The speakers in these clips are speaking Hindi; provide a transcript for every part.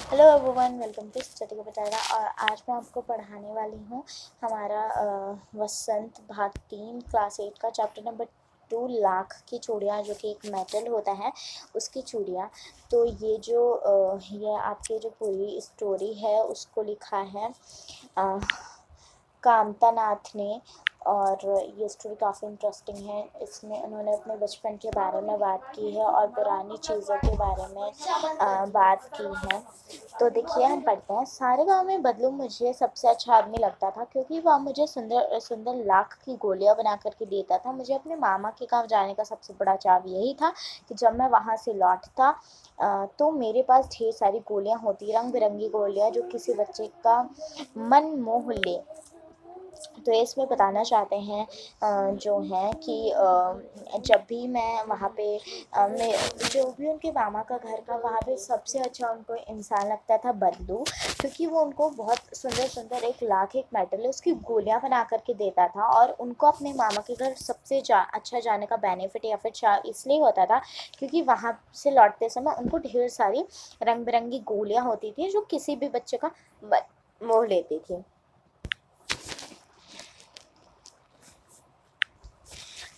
Hello everyone, welcome to study का बटारा। और आज मैं आपको पढ़ाने वाली हूँ हमारा वसंत भाग 3 क्लास 8 का चैप्टर नंबर 2, लाख की चूड़ियाँ, जो कि एक मेटल होता है उसकी चूड़ियाँ। तो ये आपके जो पूरी स्टोरी है उसको लिखा है कामता नाथ ने। और ये स्टोरी काफ़ी इंटरेस्टिंग है। इसमें उन्होंने अपने बचपन के बारे में बात की है और पुरानी चीज़ों के बारे में बात की है। तो देखिए, हम पढ़ते हैं। सारे गांव में बदलू मुझे सबसे अच्छा आदमी लगता था, क्योंकि वह मुझे सुंदर सुंदर लाख की गोलियां बना करके देता था। मुझे अपने मामा के गांव जाने का सबसे बड़ा चाव यही था कि जब मैं वहां से लौटता तो मेरे पास ढेर सारी गोलियां होती, रंग बिरंगी गोलियां, जो किसी बच्चे का मन मोह ले। तो ये इसमें बताना चाहते हैं जो है कि जब भी मैं वहाँ पे मैं जो भी उनके मामा का घर था, वहाँ पे सबसे अच्छा उनको इंसान लगता था बदलू, क्योंकि वो उनको बहुत सुंदर सुंदर एक लाख एक मेटल है उसकी गोलियां बना करके देता था। और उनको अपने मामा के घर सबसे अच्छा जाने का बेनिफिट या फिर इसलिए होता था क्योंकि वहाँ से लौटते समय उनको ढेर सारी रंग बिरंगी गोलियां होती थी, जो किसी भी बच्चे का मोह लेती थी।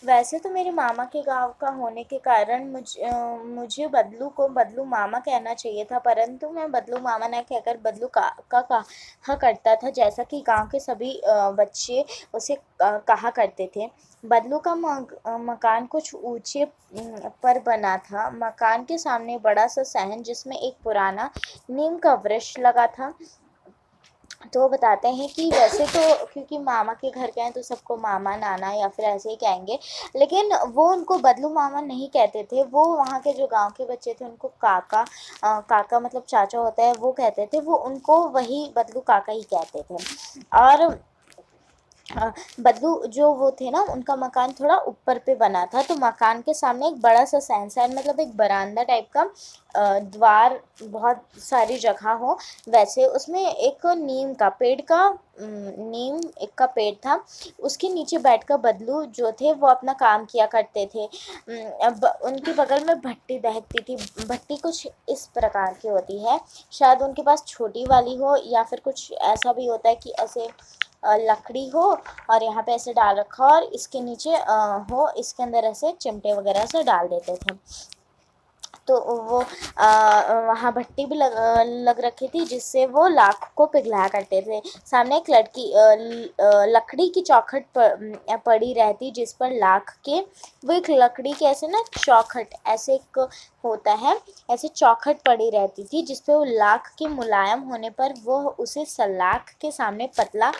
वैसे तो मेरे मामा के गांव का होने के कारण मुझे बदलू को बदलू मामा कहना चाहिए था, परंतु मैं बदलू मामा न कहकर बदलू काका कहा करता था, जैसा कि गांव के सभी बच्चे उसे कहा करते थे। बदलू का मकान कुछ ऊंचे पर बना था। मकान के सामने बड़ा सा सहन, जिसमें एक पुराना नीम का वृक्ष लगा था। तो वो बताते हैं कि वैसे तो क्योंकि मामा के घर गए हैं तो सबको मामा नाना या फिर ऐसे ही कहेंगे, लेकिन वो उनको बदलू मामा नहीं कहते थे। वो वहाँ के जो गांव के बच्चे थे उनको काका काका मतलब चाचा होता है वो कहते थे। वो उनको वही बदलू काका ही कहते थे। और बदलू जो वो थे ना, उनका मकान थोड़ा ऊपर पे बना था। तो मकान के सामने एक बड़ा सा सहन मतलब एक बरामदा टाइप का द्वार, बहुत सारी जगह हो वैसे, उसमें एक नीम एक का पेड़ था। उसके नीचे बैठकर बदलू जो थे वो अपना काम किया करते थे। अब उनके बगल में भट्टी दहकती थी। भट्टी कुछ इस प्रकार की होती है, शायद उनके पास छोटी वाली हो या फिर कुछ ऐसा भी होता है कि ऐसे लकड़ी हो और यहाँ पे ऐसे डाल रखा और इसके नीचे हो, इसके अंदर ऐसे चिमटे वगैरह से डाल देते थे। तो वो वहाँ भट्टी भी लग रखी थी, जिससे वो लाख को पिघलाया करते थे। सामने एक लकड़ी की चौखट पड़ी रहती, जिस पर लाख के वो एक लकड़ी के ऐसे ना चौखट ऐसे एक होता है, ऐसे चौखट पड़ी रहती थी, जिसपे वो लाख के मुलायम होने पर वो उसे सलाख के सामने पतला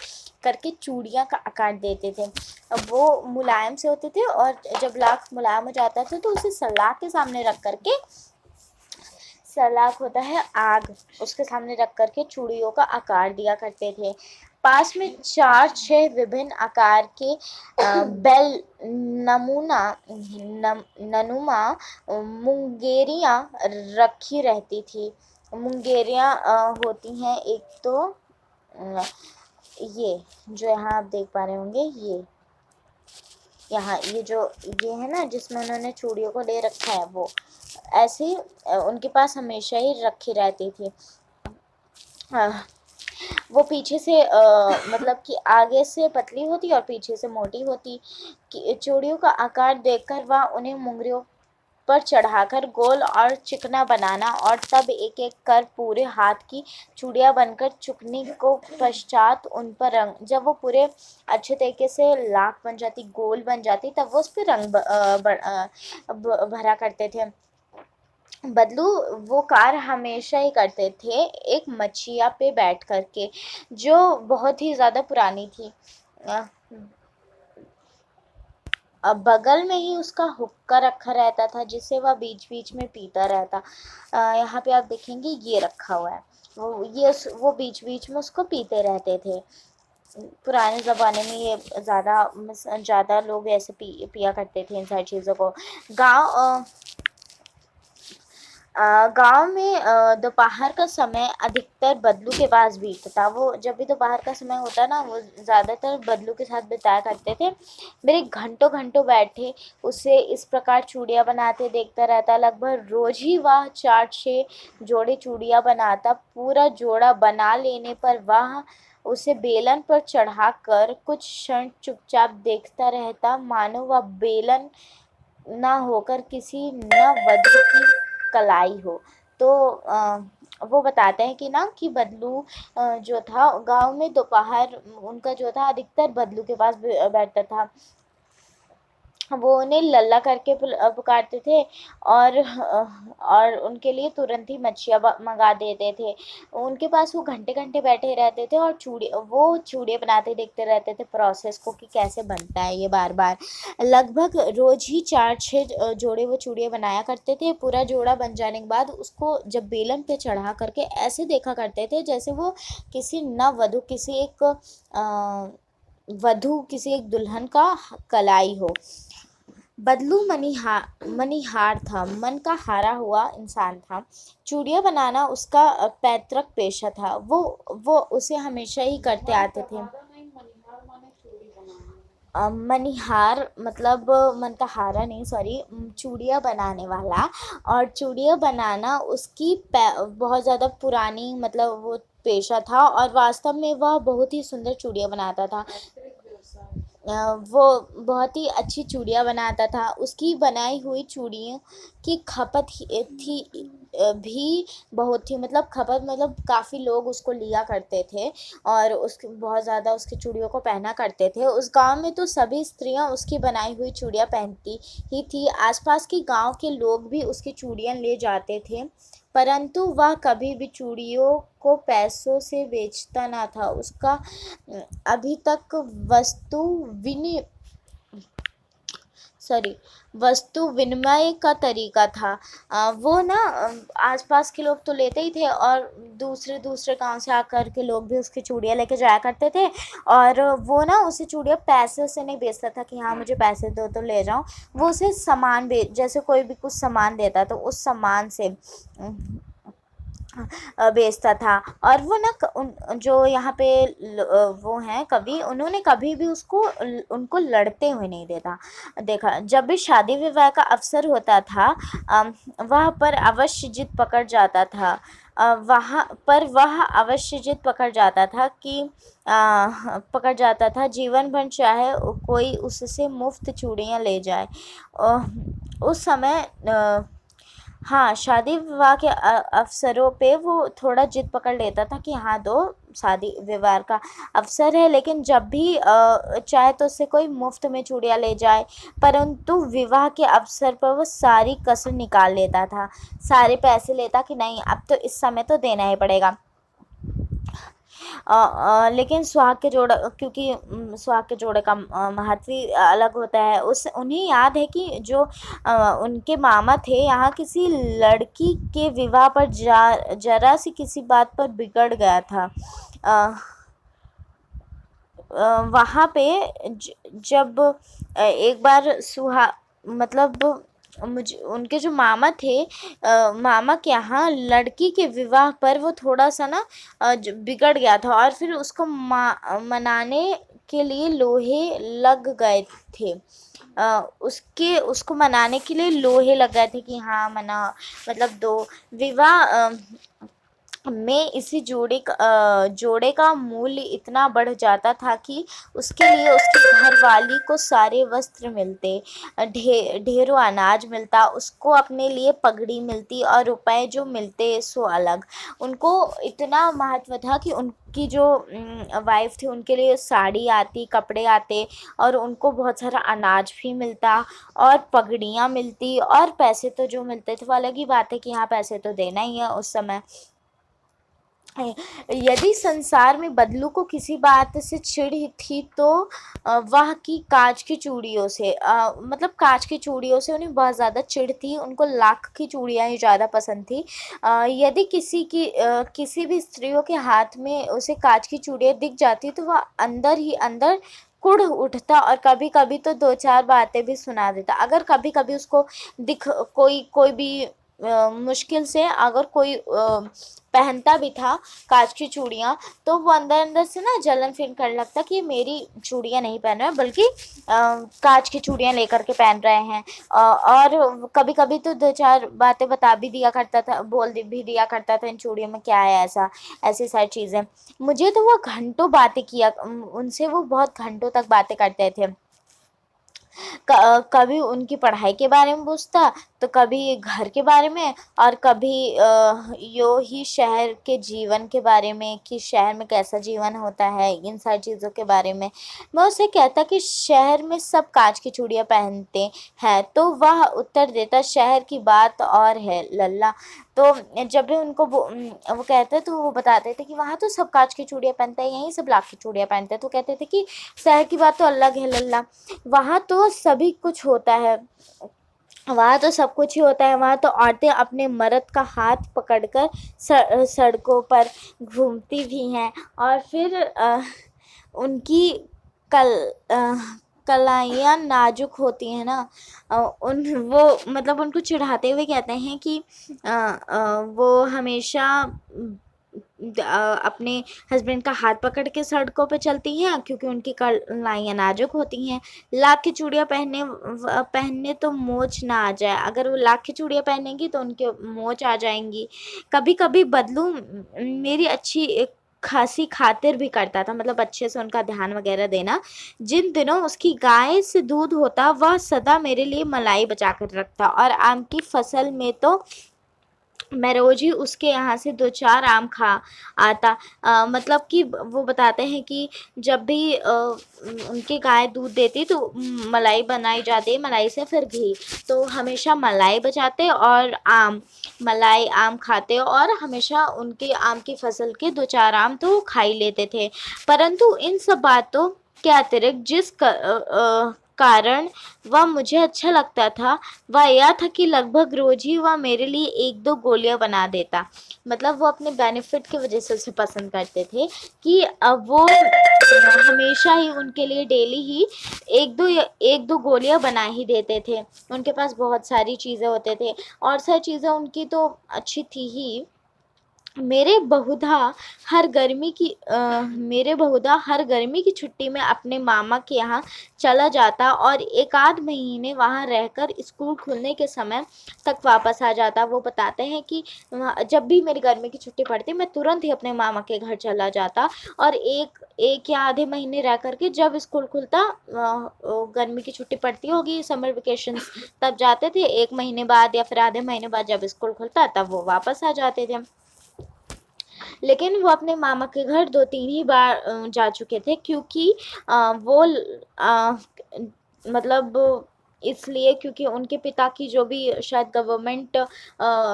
करके चूड़ियाँ का आकार देते थे। अब वो मुलायम से होते थे और जब लाख मुलायम हो जाता था तो उसे सलाख के सामने रख करके, सलाख होता है आग, उसके सामने रख करके चूड़ियों का आकार दिया करते थे। पास में 4-6 विभिन्न आकार के बेल नमूना ननुमा मुंगेरियाँ रखी रहती थी। मुंगेरियाँ होती हैं एक तो ये जो यहाँ आप देख पा रहे होंगे, यहाँ ये है ना जिसमें उन्होंने चूड़ियों को ले रखा है, वो ऐसे ही उनके पास हमेशा ही रखी रहती थी। वो पीछे से मतलब कि आगे से पतली होती और पीछे से मोटी होती। कि चूड़ियों का आकार देखकर वह उन्हें मुंगरियों पर चढ़ाकर गोल और चिकना बनाना और तब एक एक कर पूरे हाथ की चूड़ियाँ बनकर चुकने को पश्चात उन पर रंग, जब वो पूरे अच्छे तरीके से लाख बन जाती, गोल बन जाती, तब वो उस पर रंग भरा करते थे। बदलू वो कार हमेशा ही करते थे एक मछिया पे बैठ करके, जो बहुत ही ज़्यादा पुरानी थी। अब बगल में ही उसका हुक्का रखा रहता था, जिसे वह बीच बीच में पीता रहता। यहाँ पे आप देखेंगे ये रखा हुआ है, वो बीच बीच में उसको पीते रहते थे। पुराने ज़माने में ये ज़्यादा लोग ऐसे पिया करते थे इन सारी चीज़ों को। गाँव गांव में दोपहर का समय अधिकतर बदलू के पास बीतता था। वो जब भी दोपहर का समय होता ना, वो ज़्यादातर बदलू के साथ बिताया करते थे। मेरे घंटों घंटों बैठे उसे इस प्रकार चूड़ियाँ बनाते देखता रहता। लगभग रोज ही वह 4-6 जोड़े चूड़ियाँ बनाता। पूरा जोड़ा बना लेने पर वह उसे बेलन पर चढ़ाकर कुछ क्षण चुपचाप देखता रहता, मानो वह बेलन ना होकर किसी नववधू की कलाई हो। तो वो बताते हैं कि ना कि बदलू जो था गांव में दोपहर उनका जो था अधिकतर बदलू के पास बैठता था। वो उन्हें लल्ला करके पुकारते थे और उनके लिए तुरंत ही मच्छियाँ मंगा देते थे। उनके पास वो घंटे घंटे बैठे रहते थे और चूड़ियाँ बनाते देखते रहते थे प्रोसेस को कि कैसे बनता है ये बार बार। लगभग रोज ही 4-6 जोड़े वो चूड़ियाँ बनाया करते थे। पूरा जोड़ा बन जाने के बाद उसको जब बेलन पे चढ़ा करके ऐसे देखा करते थे जैसे वो किसी नववधू किसी एक दुल्हन का कलाई हो। बदलू मनिहार था, मन का हारा हुआ इंसान था। चूड़ियाँ बनाना उसका पैतृक पेशा था। वो उसे हमेशा ही करते आते थे। मनिहार मतलब मन का हारा नहीं, सॉरी, चूड़ियाँ बनाने वाला। और चूड़ियाँ बनाना उसकी बहुत ज़्यादा पुरानी मतलब वो पेशा था और वास्तव में वह बहुत ही सुंदर चूड़ियाँ बनाता था। वो बहुत ही अच्छी चूड़ियाँ बनाता था। उसकी बनाई हुई चूड़ियों की खपत भी बहुत थी। मतलब खपत मतलब काफ़ी लोग उसको लिया करते थे और उसकी बहुत ज़्यादा उसकी चूड़ियों को पहना करते थे। उस गांव में तो सभी स्त्रियां उसकी बनाई हुई चूड़ियाँ पहनती ही थी। आसपास के गांव के लोग भी उसकी चूड़ियाँ ले जाते थे, परंतु वह कभी भी चूड़ियों को पैसों से बेचता न था। उसका अभी तक वस्तु विनिमय का तरीका था। वो ना आसपास के लोग तो लेते ही थे और दूसरे दूसरे गांव से आकर के लोग भी उसकी चूड़ियाँ लेके जाया करते थे। और वो ना उसे चूड़ियाँ पैसे से नहीं बेचता था कि हाँ मुझे पैसे दो तो ले जाऊँ। वो उसे सामान जैसे कोई भी कुछ सामान देता तो उस सामान से बेचता था। और वो ना जो यहाँ पे वो हैं कवि, उन्होंने कभी भी उनको लड़ते हुए नहीं देखा। जब भी शादी विवाह का अवसर होता था वह पर अवश्य जिद पकड़ जाता था। वह अवश्य जिद पकड़ जाता था, जीवन भर चाहे कोई उससे मुफ्त चूड़ियाँ ले जाए। उस समय हाँ, शादी विवाह के अवसरों पे वो थोड़ा जिद पकड़ लेता था कि हाँ दो, शादी विवाह का अवसर है। लेकिन जब भी चाहे तो उससे कोई मुफ्त में चूड़ियाँ ले जाए, परंतु विवाह के अवसर पर वो सारी कसर निकाल लेता था, सारे पैसे लेता कि नहीं अब तो इस समय तो देना ही पड़ेगा। लेकिन सुहाग के जोड़े का महत्व ही अलग होता है। उन्हें याद है कि जो उनके मामा थे यहाँ किसी लड़की के विवाह पर जरा सी किसी बात पर बिगड़ गया था। वहाँ पे जब एक बार मतलब मुझे उनके जो मामा थे, मामा के यहाँ लड़की के विवाह पर वो थोड़ा सा ना बिगड़ गया था और फिर उसको मनाने के लिए लोहे लग गए थे। उसको मनाने के लिए लोहे लग गए थे कि हाँ मना मतलब दो। विवाह में इसी जोड़े का मूल्य इतना बढ़ जाता था कि उसके लिए उसकी घरवाली को सारे वस्त्र मिलते, ढेरों अनाज मिलता, उसको अपने लिए पगड़ी मिलती और रुपए जो मिलते सो अलग। उनको इतना महत्व था कि उनकी जो वाइफ थी उनके लिए साड़ी आती, कपड़े आते और उनको बहुत सारा अनाज भी मिलता और पगड़ियाँ मिलती और पैसे तो जो मिलते थे वो अलग ही बात है कि हाँ पैसे तो देना ही है उस समय। यदि संसार में बदलू को किसी बात से चिढ़ थी तो वह की कांच की चूड़ियों से, मतलब कांच की चूड़ियों से उन्हें बहुत ज़्यादा चिढ़ थी। उनको लाख की चूड़ियाँ ही ज़्यादा पसंद थी। यदि किसी भी स्त्रियों के हाथ में उसे कांच की चूड़ियाँ दिख जाती तो वह अंदर ही अंदर कुढ़ उठता और कभी कभी तो 2-4 बातें भी सुना देता। अगर कभी कभी उसको कोई भी मुश्किल से अगर कोई पहनता भी था कांच की चूड़ियाँ, तो वो अंदर अंदर से ना जलन फील करने लगता कि ये मेरी चूड़ियाँ नहीं पहन रहे हैं, बल्कि कांच की चूड़ियाँ लेकर के पहन रहे हैं। और कभी कभी तो दो चार बातें बता भी दिया करता था, भी दिया करता था इन चूड़ियों में क्या है, ऐसा ऐसी सारी चीज़ें। मुझे तो वो घंटों बातें किया उनसे, वो बहुत घंटों तक बातें करते थे। कभी उनकी पढ़ाई के बारे में पूछता, तो कभी घर के बारे में, और कभी यो ही शहर के जीवन के बारे में कि शहर में कैसा जीवन होता है, इन सारी चीज़ों के बारे में। मैं उसे कहता कि शहर में सब कांच की चूड़ियाँ पहनते हैं, तो वह उत्तर देता शहर की बात और है लल्ला। तो जब भी उनको वो कहते तो वो बताते थे कि वहाँ तो सब कांच की चूड़ियाँ पहनते हैं, यहीं सब लाख की चूड़ियाँ पहनते हैं। तो कहते थे कि शहर की बात तो अलग है लल्ला, वहाँ तो सभी कुछ होता है, वहाँ तो सब कुछ ही होता है। वहाँ तो औरतें अपने मर्द का हाथ पकड़कर सड़कों पर घूमती भी हैं, और फिर उनकी कल कलाइयाँ नाजुक होती हैं ना, उन वो मतलब उनको चिढ़ाते हुए कहते हैं कि वो हमेशा अपने हस्बैंड का हाथ पकड़ के सड़कों पे चलती हैं, क्योंकि उनकी कलाइयाँ नाजुक होती हैं। लाख की चूड़ियाँ पहनने तो मोच ना आ जाए, अगर वो लाख की चूड़ियाँ पहनेंगी तो उनके मोच आ जाएंगी। कभी कभी बदलू मेरी अच्छी खासी खातिर भी करता था, मतलब अच्छे से उनका ध्यान वगैरह देना। जिन दिनों उसकी गाय से दूध होता, वह सदा मेरे लिए मलाई बचा कर रखता, और आम की फसल में तो मैं रोज़ ही उसके यहाँ से 2-4 आम खा आता। मतलब कि वो बताते हैं कि जब भी उनकी गाय दूध देती तो मलाई बनाई जाती है, मलाई से फिर घी, तो हमेशा मलाई बचाते और मलाई आम खाते, और हमेशा उनके आम की फसल के 2-4 आम तो खा ही लेते थे। परंतु इन सब बातों के अतिरिक्त जिस कारण वह मुझे अच्छा लगता था, वह यह था कि लगभग रोज़ ही वह मेरे लिए 1-2 गोलियाँ बना देता। मतलब वो अपने बेनिफिट की वजह से उसे पसंद करते थे कि वो हमेशा ही उनके लिए डेली ही 1-2 गोलियाँ बना ही देते थे। उनके पास बहुत सारी चीज़ें होते थे, और सारी चीज़ें उनकी तो अच्छी थी ही। मेरे बहुधा हर गर्मी की छुट्टी में अपने मामा के यहाँ चला जाता, और एक आध महीने वहाँ रहकर स्कूल खुलने के समय तक वापस आ जाता। वो बताते हैं कि जब भी मेरी गर्मी की छुट्टी पड़ती, मैं तुरंत ही अपने मामा के घर चला जाता, और एक एक या आधे महीने रह करके जब स्कूल खुलता, गर्मी की छुट्टी पड़ती होगी, समर वेकेशन, तब जाते थे। 1 महीने बाद या फिर आधे महीने बाद जब स्कूल खुलता, तब वो वापस आ जाते थे। लेकिन वो अपने मामा के घर 2-3 ही बार जा चुके थे, क्योंकि वो मतलब इसलिए क्योंकि उनके पिता की जो भी शायद गवर्नमेंट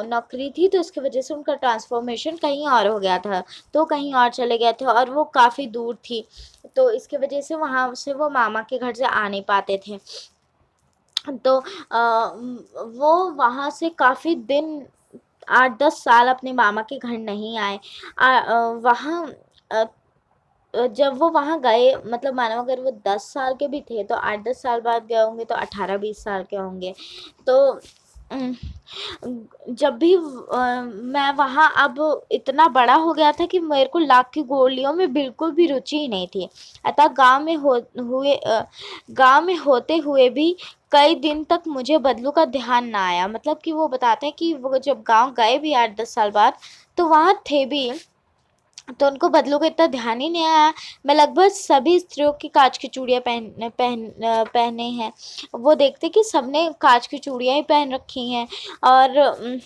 नौकरी थी, तो इसकी वजह से उनका ट्रांसफॉर्मेशन कहीं और हो गया था, तो कहीं और चले गए थे, और वो काफ़ी दूर थी, तो इसकी वजह से वहाँ से वो मामा के घर से आ नहीं पाते थे। तो वो वहाँ से काफ़ी दिन, 8-10 साल अपने मामा के घर नहीं आए। वहाँ जब वो वहाँ गए, मतलब मानो अगर वो 10 साल के भी थे, तो 8-10 साल बाद गए होंगे, तो 18-20 साल के होंगे। तो उम, जब भी मैं वहाँ अब इतना बड़ा हो गया था कि मेरे को लाख की गोलियों में बिल्कुल भी रुचि ही नहीं थी। अतः गाँव में होते हुए भी कई दिन तक मुझे बदलू का ध्यान ना आया। मतलब कि वो बताते हैं कि वो जब गाँव गए भी 8-10 साल बाद, तो वहाँ थे भी, तो उनको बदलू का इतना ध्यान ही नहीं आया। मैं लगभग सभी स्त्रियों की काँच की चूड़ियाँ पहने हैं। वो देखते कि सबने काँच की चूड़ियाँ ही पहन रखी हैं, और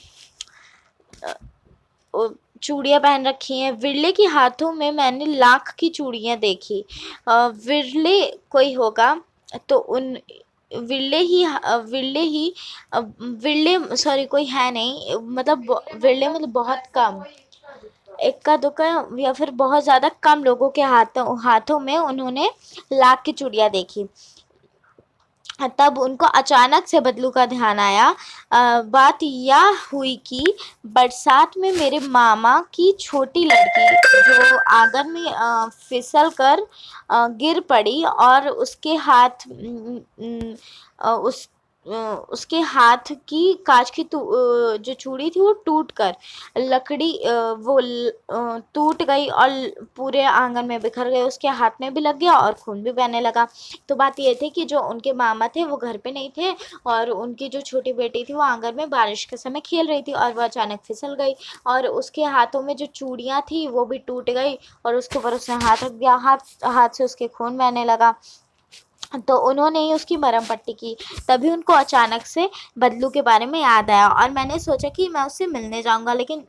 चूड़ियाँ पहन रखी हैं। विरले के हाथों में मैंने लाख की चूड़ियाँ देखी। विरले कोई होगा तो उन विरले सॉरी कोई है नहीं, मतलब विरले मतलब बहुत कम, इक्का दुक्का या फिर बहुत ज़्यादा कम लोगों के हाथों में उन्होंने लाख की चूड़ियाँ देखी। तब उनको अचानक से बदलू का ध्यान आया। बात यह हुई कि बरसात में मेरे मामा की छोटी लड़की जो आंगन में फिसल कर गिर पड़ी, और उसके हाथ उसके हाथ की कांच की जो चूड़ी थी वो टूट कर लकड़ी टूट गई और पूरे आंगन में बिखर गई, उसके हाथ में भी लग गया और खून भी बहने लगा। तो बात ये थी कि जो उनके मामा थे वो घर पे नहीं थे और उनकी जो छोटी बेटी थी वो आंगन में बारिश के समय खेल रही थी और वो अचानक फिसल गई और उसके हाथों में जो चूड़ियाँ थी वो भी टूट गई और उसके ऊपर उसने हाथ रख दिया, हाथ से उसके खून बहने लगा। तो उन्होंने ही उसकी मरहम पट्टी की। तभी उनको अचानक से बदलू के बारे में याद आया और मैंने सोचा कि मैं उससे मिलने जाऊंगा, लेकिन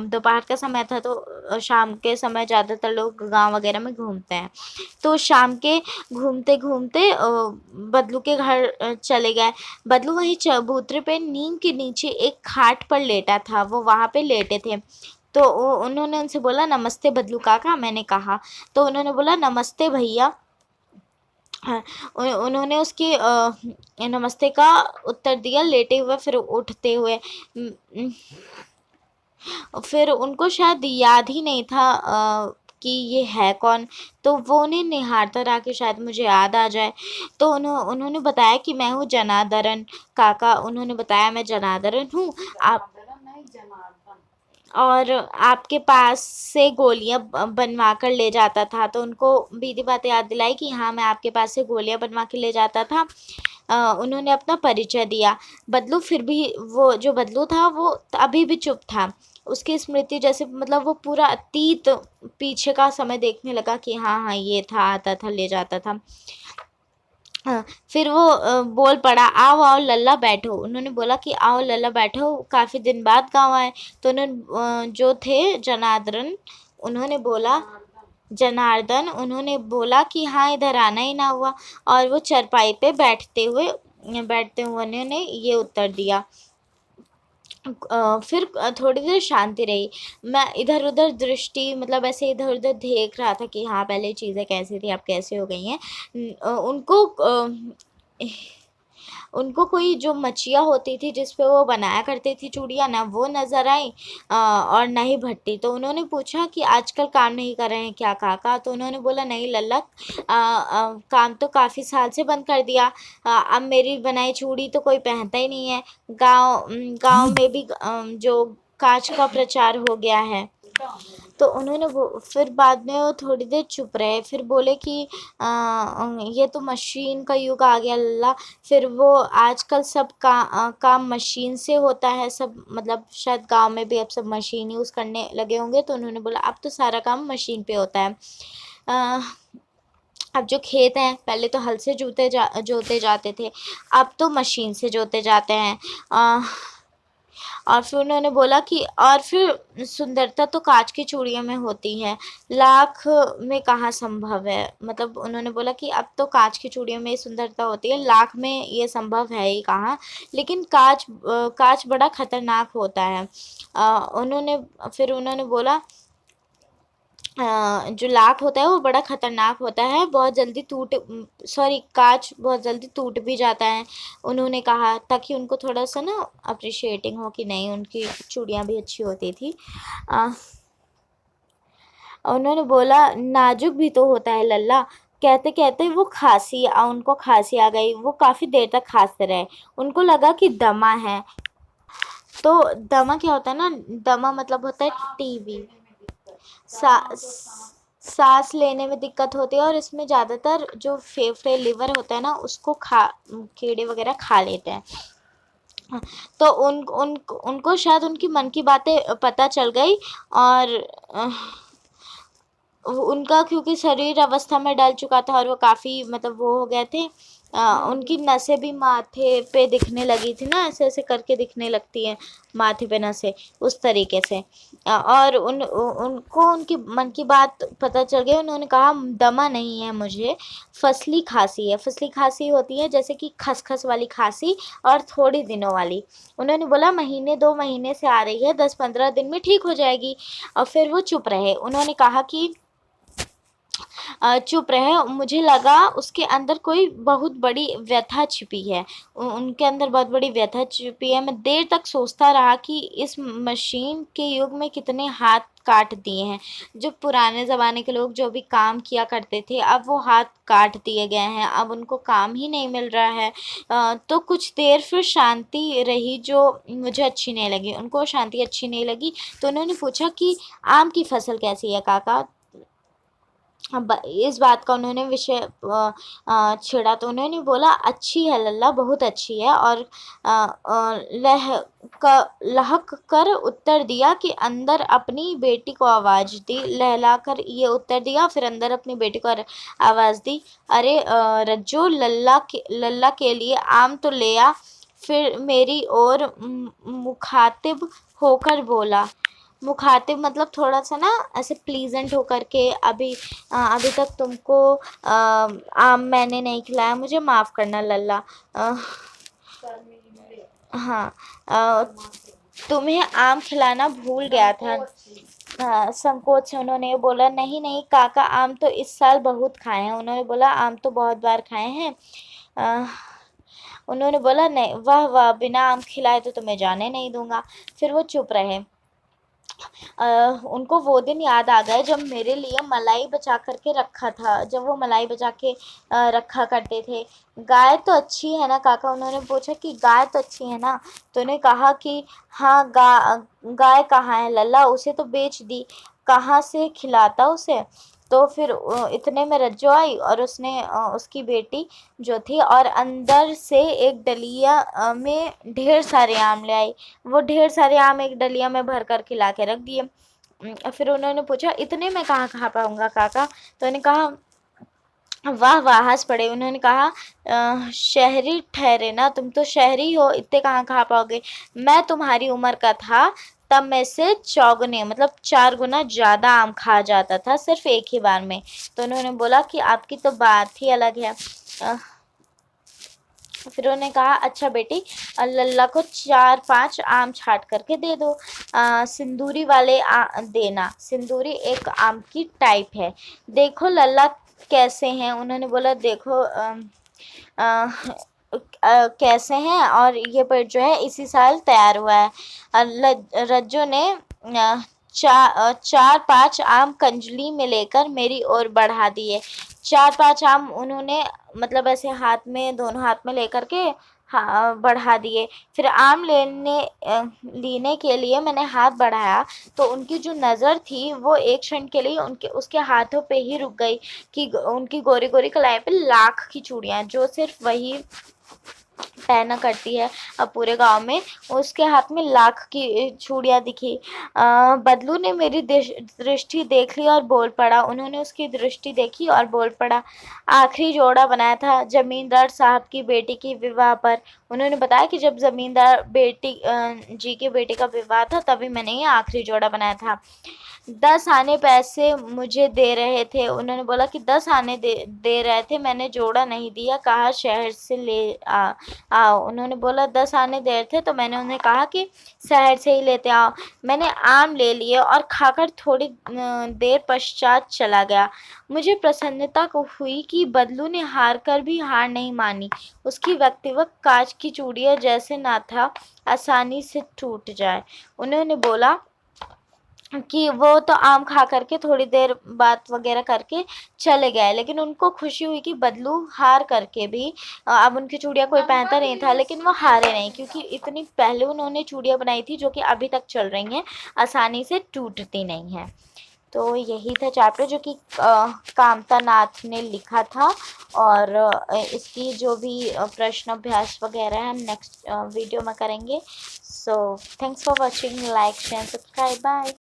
दोपहर का समय था तो शाम के समय ज़्यादातर लोग गांव वगैरह में घूमते हैं। तो शाम के घूमते घूमते बदलू के घर चले गए। बदलू वहीं चबूतरे पे नीम के नीचे एक खाट पर लेटा था, वो वहाँ पे लेटे थे। तो उन्होंने उनसे बोला, नमस्ते बदलू काका। मैंने कहा तो उन्होंने बोला, नमस्ते भैया। हाँ, उन्होंने उसकी नमस्ते का उत्तर दिया लेटे हुए, फिर उठते हुए। फिर उनको शायद याद ही नहीं था कि ये है कौन, तो वो उन्हें निहारता रहा कि शायद मुझे याद आ जाए। तो उन्होंने बताया कि मैं हूँ जनार्दन काका। उन्होंने बताया, मैं जनार्दन हूँ, आप और आपके पास से गोलियां बनवा कर ले जाता था। तो उनको बीती बातें याद दिलाई कि हाँ, मैं आपके पास से गोलियां बनवा के ले जाता था। उन्होंने अपना परिचय दिया। बदलू फिर भी, वो जो बदलू था वो अभी भी चुप था। उसकी स्मृति जैसे, मतलब वो पूरा अतीत पीछे का समय देखने लगा कि हाँ हाँ ये था, आता था, ले जाता था। फिर वो बोल पड़ा, आओ आओ लल्ला बैठो। उन्होंने बोला कि आओ लल्ला बैठो, काफ़ी दिन बाद गाँव आए। तो उन्होंने जो थे जनार्दन, उन्होंने बोला, जनार्दन उन्होंने बोला कि हाँ, इधर आना ही ना हुआ। और वो चरपाई पे बैठते हुए उन्होंने ये उत्तर दिया। फिर थोड़ी देर शांति रही। मैं इधर उधर दृष्टि, मतलब ऐसे इधर उधर देख रहा था कि हाँ, पहले चीज़ें कैसी थी अब कैसे हो गई हैं। उनको कोई जो मच्छियाँ होती थी जिस पे वो बनाया करती थी चूड़ियाँ ना, वो नज़र आई और ना ही भट्टी। तो उन्होंने पूछा कि आजकल काम नहीं कर रहे हैं क्या काका? तो उन्होंने बोला, नहीं लल्ला, काम तो काफ़ी साल से बंद कर दिया। अब मेरी बनाई चूड़ी तो कोई पहनता ही नहीं है। गाँव में भी जो कांच का प्रचार हो गया है। तो उन्होंने वो फिर बाद में वो थोड़ी देर चुप रहे, फिर बोले कि ये तो मशीन का युग आ गया लल्ला। फिर वो आजकल सब काम मशीन से होता है सब, मतलब शायद गांव में भी अब सब मशीन यूज़ करने लगे होंगे। तो उन्होंने बोला, अब तो सारा काम मशीन पे होता है। अ, अब जो खेत हैं, पहले तो हल से जोते जाते थे, अब तो मशीन से जोते जाते हैं। और फिर उन्होंने बोला कि और फिर सुंदरता तो कांच की चूड़ियों में होती है, लाख में कहाँ संभव है। मतलब उन्होंने बोला कि अब तो कांच की चूड़ियों में ही सुंदरता होती है, लाख में ये संभव है ही कहाँ। लेकिन कांच बड़ा खतरनाक होता है। उन्होंने बोला, जो लाख होता है वो बड़ा खतरनाक होता है, बहुत जल्दी कांच बहुत जल्दी टूट भी जाता है। उन्होंने कहा ताकि उनको थोड़ा सा ना अप्रिशिएटिंग हो कि नहीं, उनकी चूड़ियाँ भी अच्छी होती थी। अ, उन्होंने बोला, नाजुक भी तो होता है लल्ला। कहते कहते उनको खांसी आ गई। वो काफ़ी देर तक खांसते रहे। उनको लगा कि दमा है। तो दमा क्या होता है ना, दमा मतलब होता है टीबी। सांस लेने में दिक्कत होती है और इसमें ज़्यादातर जो फेफड़े लिवर होता है ना उसको कीड़े वगैरह खा लेते हैं। हाँ, तो उनको शायद उनकी मन की बातें पता चल गई और उनका क्योंकि शरीर अवस्था में डल चुका था और वो काफ़ी, मतलब वो हो गए थे। उनकी नसें भी माथे पे दिखने लगी थी ना, ऐसे ऐसे करके दिखने लगती हैं माथे पे नसें, उस तरीके से। और उनको उनकी मन की बात पता चल गई। उन्होंने कहा, दमा नहीं है मुझे, फसली खांसी है। फसली खांसी होती है जैसे कि खसखस वाली खांसी और थोड़ी दिनों वाली। उन्होंने बोला, महीने 2 महीने से आ रही है, 10-15 दिन में ठीक हो जाएगी। और फिर वो चुप रहे। उन्होंने कहा कि चुप रहे। मुझे लगा उसके अंदर कोई बहुत बड़ी व्यथा छिपी है, उनके अंदर बहुत बड़ी व्यथा छिपी है। मैं देर तक सोचता रहा कि इस मशीन के युग में कितने हाथ काट दिए हैं। जो पुराने ज़माने के लोग जो भी काम किया करते थे, अब वो हाथ काट दिए गए हैं, अब उनको काम ही नहीं मिल रहा है। तो कुछ देर फिर शांति रही जो मुझे अच्छी नहीं लगी। उनको शांति अच्छी नहीं लगी, तो उन्होंने पूछा कि आम की फसल कैसी है काका। इस बात का उन्होंने विषय छेड़ा, तो उन्होंने बोला अच्छी है लल्ला, बहुत अच्छी है। और लहक कर उत्तर दिया कि अंदर अपनी बेटी को आवाज़ दी, लहला कर ये उत्तर दिया, फिर अंदर अपनी बेटी को आवाज़ दी, अरे रज्जो, लल्ला के लिए आम तो ले आ। फिर मेरी ओर मुखातिब होकर बोला, मुखातिब मतलब थोड़ा सा ना ऐसे प्लीजेंट होकर के, अभी तक तुमको आम मैंने नहीं खिलाया, मुझे माफ़ करना लल्ला। हाँ, तुम्हें आम खिलाना भूल गया था। संकोच से उन्होंने बोला, नहीं नहीं काका, आम तो इस साल बहुत खाए हैं। उन्होंने बोला, आम तो बहुत बार खाए हैं। उन्होंने बोला, नहीं, वाह वाह, बिना आम खिलाए तो तुम्हें जाने नहीं दूंगा। फिर वो चुप रहे। उनको वो दिन याद आ गए जब मेरे लिए मलाई बचा करके रखा था, जब वो मलाई बचा के रखा करते थे। गाय तो अच्छी है ना काका? उन्होंने पूछा कि गाय तो अच्छी है ना? तो उन्होंने कहा कि हाँ, गाय कहाँ है लल्ला, उसे तो बेच दी, कहाँ से खिलाता उसे। तो फिर इतने में रज्जो आई और उसने उसकी बेटी जो थी और अंदर से एक डलिया में ढेर सारे आम ले आई। वो ढेर सारे आम एक डलिया में भर कर खिला के रख दिए। फिर उन्होंने पूछा, इतने में कहाँ खा पाऊंगा काका? तो उन्होंने कहा, वाह वाह, हंस पड़े। उन्होंने कहा, शहरी ठहरे ना, तुम तो शहरी हो, इतने कहाँ खा पाओगे? मैं तुम्हारी उम्र का था तब मैं से चौगुने मतलब 4 गुना ज़्यादा आम खा जाता था सिर्फ एक ही बार में। तो उन्होंने बोला कि आपकी तो बात ही अलग है। फिर उन्होंने कहा, अच्छा बेटी, लल्ला को 4-5 आम छाट करके दे दो। सिंदूरी वाले देना। सिंदूरी एक आम की टाइप है। देखो लल्ला कैसे हैं? उन्होंने बोला, देखो कैसे हैं, और ये पेड़ जो है इसी साल तैयार हुआ है। रज्जो ने 4-5 आम कंजली में लेकर मेरी ओर बढ़ा दिए। 4-5 आम उन्होंने मतलब ऐसे हाथ में, दोनों हाथ में लेकर के बढ़ा दिए। फिर आम लेने के लिए मैंने हाथ बढ़ाया तो उनकी जो नज़र थी वो एक क्षण के लिए उसके हाथों पे ही रुक गई कि उनकी गोरी गोरी कलाई पे लाख की चूड़ियाँ, जो सिर्फ वही पहना करती है अब पूरे गांव में, उसके हाथ में लाख की चूड़ियाँ दिखी। बदलू ने मेरी दृष्टि देख ली और बोल पड़ा। उन्होंने उसकी दृष्टि देखी और बोल पड़ा, आखिरी जोड़ा बनाया था जमींदार साहब की बेटी की विवाह पर। उन्होंने बताया कि जब जमींदार जी की बेटी का विवाह था तभी मैंने ये आखिरी जोड़ा बनाया था। 10 आने पैसे मुझे दे रहे थे। उन्होंने बोला कि 10 आने दे रहे थे, मैंने जोड़ा नहीं दिया, कहा शहर से ले आओ। उन्होंने बोला 10 आने दे रहे थे, तो मैंने उन्हें कहा कि शहर से ही लेते आओ। मैंने आम ले लिए और खाकर थोड़ी देर पश्चात चला गया। मुझे प्रसन्नता को हुई कि बदलू ने हार कर भी हार नहीं मानी। उसकी व्यक्तित्व कांच की चूड़ियाँ जैसे ना था, आसानी से टूट जाए। उन्होंने बोला कि वो तो आम खा करके थोड़ी देर बात वगैरह करके चले गए, लेकिन उनको खुशी हुई कि बदलू हार करके भी, अब उनकी चूड़ियाँ कोई पहनता नहीं था, लेकिन वो हारे नहीं, क्योंकि इतनी पहले उन्होंने चूड़ियाँ बनाई थी जो कि अभी तक चल रही हैं, आसानी से टूटती नहीं हैं। तो यही था चैप्टर जो कि कामता नाथ ने लिखा था। और इसकी जो भी प्रश्न अभ्यास वगैरह है हम नेक्स्ट वीडियो में करेंगे। So thanks for watching, like share subscribe, bye.